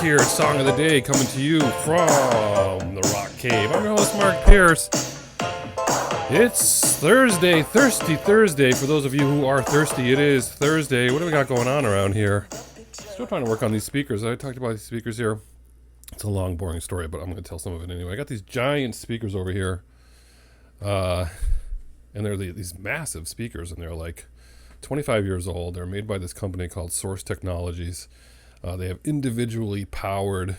here. Song of the day coming to you from the Rock Cave. I'm your host, Mark Pierce. It's Thursday, Thirsty Thursday. For those of you who are thirsty, it is Thursday. What do we got going on around here? Still trying to work on these speakers. I talked about these speakers here. It's a long, boring story, but I'm going to tell some of it anyway. I got these giant speakers over here. And they're these massive speakers, and they're like 25 years old. They're made by this company called Source Technologies. They have individually powered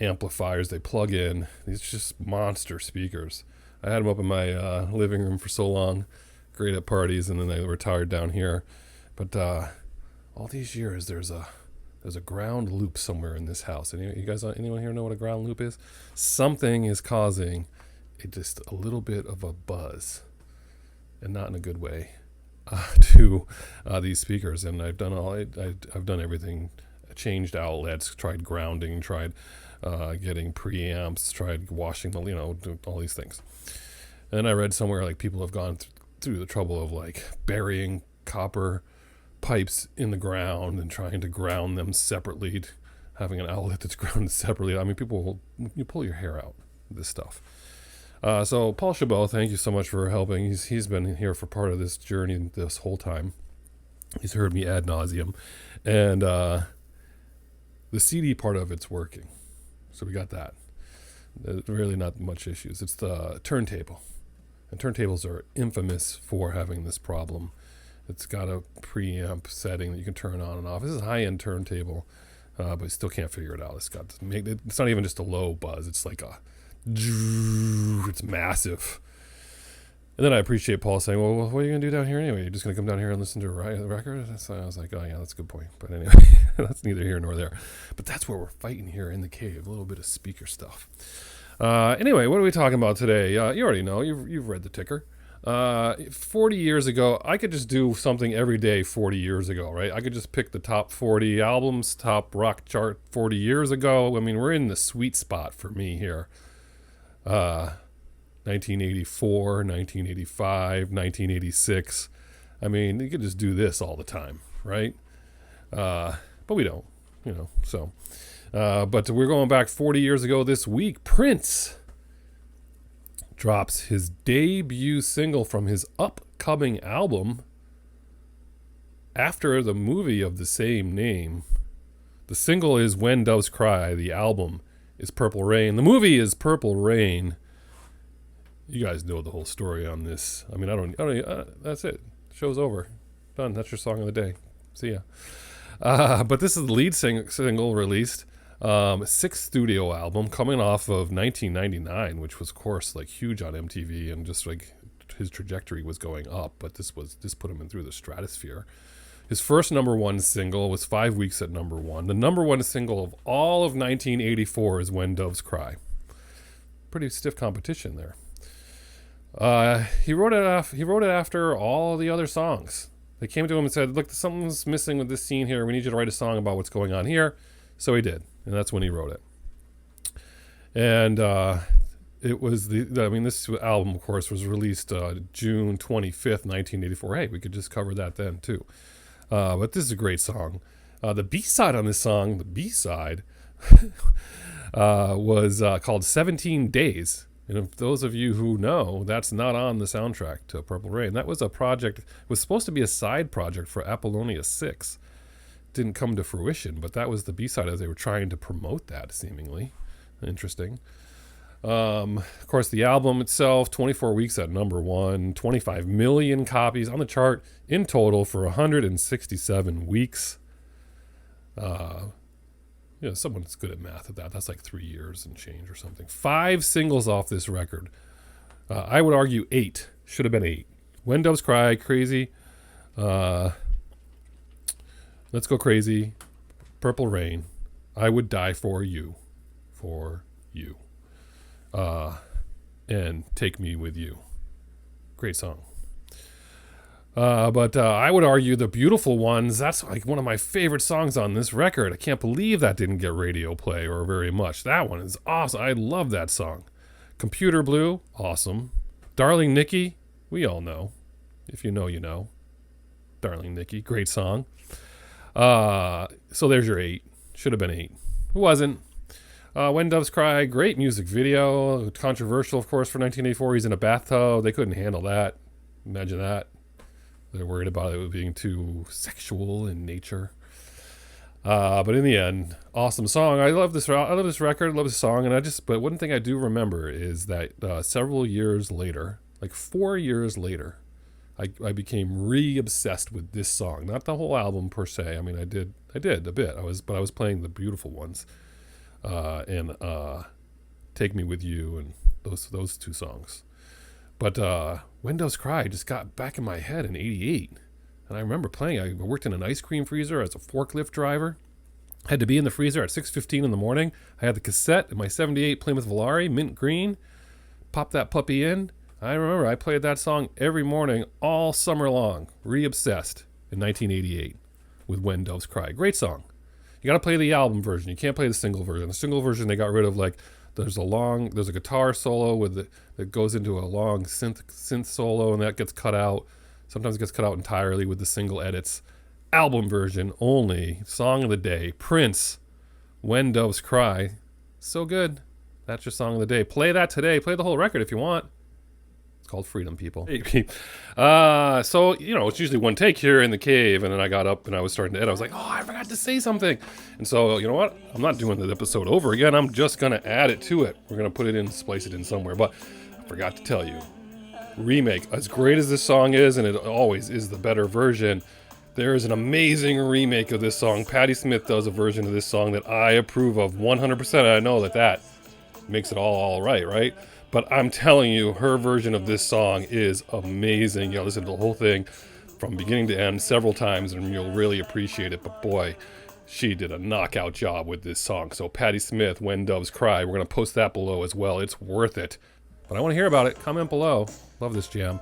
amplifiers they plug in. These just monster speakers. I had them up in my living room for so long, great at parties, and then they retired down here. But all these years, there's a ground loop somewhere in this house. Anyone here know what a ground loop is? Something is causing just a little bit of a buzz, and not in a good way, to these speakers. And I've done I've done everything. Changed outlets, tried grounding, tried getting preamps, tried washing all these things. And I read somewhere like people have gone through the trouble of like burying copper pipes in the ground and trying to ground them separately, having an outlet that's grounded separately. I mean, you pull your hair out with this stuff. So Paul Chabot, thank you so much for helping. He's been here for part of this journey this whole time. He's heard me ad nauseum, and the CD part of it's working, so we got that. There's really not much issues. It's the turntable, and turntables are infamous for having this problem. It's got a preamp setting that you can turn on and off. This is a high-end turntable, but I still can't figure it out. It's not even just a low buzz. It's like it's massive. And then I appreciate Paul saying, well, what are you going to do down here anyway? You're just going to come down here and listen to a record? So I was like, oh, yeah, that's a good point. But anyway, that's neither here nor there. But that's where we're fighting here in the cave, a little bit of speaker stuff. Anyway, what are we talking about today? You already know. You've read the ticker. 40 years ago, I could just do something every day 40 years ago, right? I could just pick the top 40 albums, top rock chart 40 years ago. I mean, we're in the sweet spot for me here. 1984, 1985, 1986. I mean, you could just do this all the time, right? But we don't, so. But we're going back 40 years ago this week. Prince drops his debut single from his upcoming album after the movie of the same name. The single is When Doves Cry. The album is Purple Rain. The movie is Purple Rain. You guys know the whole story on this. I mean, I don't that's it. Show's over. Done. That's your song of the day. See ya. But this is the lead single released. Sixth studio album coming off of 1999, which was, of course, like huge on MTV, and just like his trajectory was going up. But this put him in through the stratosphere. His first number one single was 5 weeks at number one. The number one single of all of 1984 is When Doves Cry. Pretty stiff competition there. He wrote it after all the other songs. They came to him and said, look, something's missing with this scene here. We need you to write a song about what's going on here. So he did. And that's when he wrote it. And it was this album, of course, was released June 25th, 1984. Hey, we could just cover that then too. But this is a great song. The B-side on this song, was called 17 Days. And if those of you who know, that's not on the soundtrack to Purple Rain. That was a project, it was supposed to be a side project for Apollonia 6. Didn't come to fruition, but that was the B-side as they were trying to promote that, seemingly. Interesting. Of course, the album itself, 24 weeks at number one, 25 million copies on the chart in total for 167 weeks. Someone's good at math at that. That's like 3 years and change or something. 5 singles off this record. I would argue 8. Should have been 8. When Doves Cry, Crazy. Let's Go Crazy. Purple Rain. I Would Die For You. For You. And Take Me With You. Great song. But I would argue The Beautiful Ones, that's like one of my favorite songs on this record. I can't believe that didn't get radio play or very much. That one is awesome. I love that song. Computer Blue, awesome. Darling Nikki, we all know. If you know, you know. Darling Nikki, great song. So there's your 8. Should have been 8. Who wasn't? When Doves Cry, great music video. Controversial, of course, for 1984. He's in a bathtub. They couldn't handle that. Imagine that. They're worried about it being too sexual in nature. But in the end, awesome song. I love this record. I love this song. But one thing I do remember is that several years later, like 4 years later, I became re-obsessed with this song. Not the whole album per se. I mean, I did a bit. I was playing the beautiful ones, and "Take Me With You" and those two songs. But "When Doves Cry" just got back in my head in '88, and I remember playing. I worked in an ice cream freezer as a forklift driver. I had to be in the freezer at 6:15 in the morning. I had the cassette in my '78 Plymouth Volare, mint green. Pop that puppy in. I remember I played that song every morning all summer long. Re-obsessed in 1988 with "When Doves Cry." Great song. You got to play the album version. You can't play the single version. The single version, they got rid of, like, there's a guitar solo that goes into a long synth solo, and that gets cut out. Sometimes it gets cut out entirely with the single edits. Album version only. Song of the day. Prince, "When Doves Cry." So good. That's your song of the day. Play that today. Play the whole record if you want. Called freedom, people. So, it's usually one take here in the cave, and then I got up and I was starting to edit. I was like, I forgot to say something. And so, you know what? I'm not doing the episode over again. I'm just going to add it to it. We're going to put it in, splice it in somewhere. But I forgot to tell you, remake, as great as this song is, and it always is the better version, there is an amazing remake of this song. Patti Smith does a version of this song that I approve of 100%. I know that makes it all right? But I'm telling you, her version of this song is amazing. You'll listen to the whole thing from beginning to end several times, and you'll really appreciate it. But boy, she did a knockout job with this song. So Patti Smith, "When Doves Cry." We're going to post that below as well. It's worth it. But I want to hear about it. Comment below. Love this jam.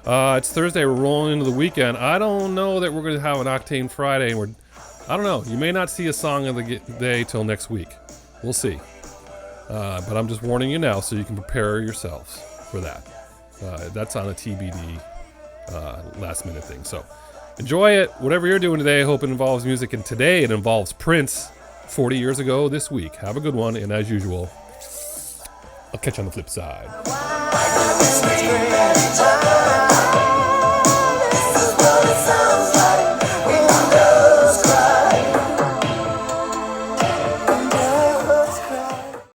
It's Thursday. We're rolling into the weekend. I don't know that we're going to have an Octane Friday. I don't know. You may not see a song of the day till next week. We'll see. But I'm just warning you now so you can prepare yourselves for that. That's on a TBD last minute thing. So enjoy it. Whatever you're doing today, I hope it involves music. And today it involves Prince 40 years ago this week. Have a good one. And as usual, I'll catch you on the flip side.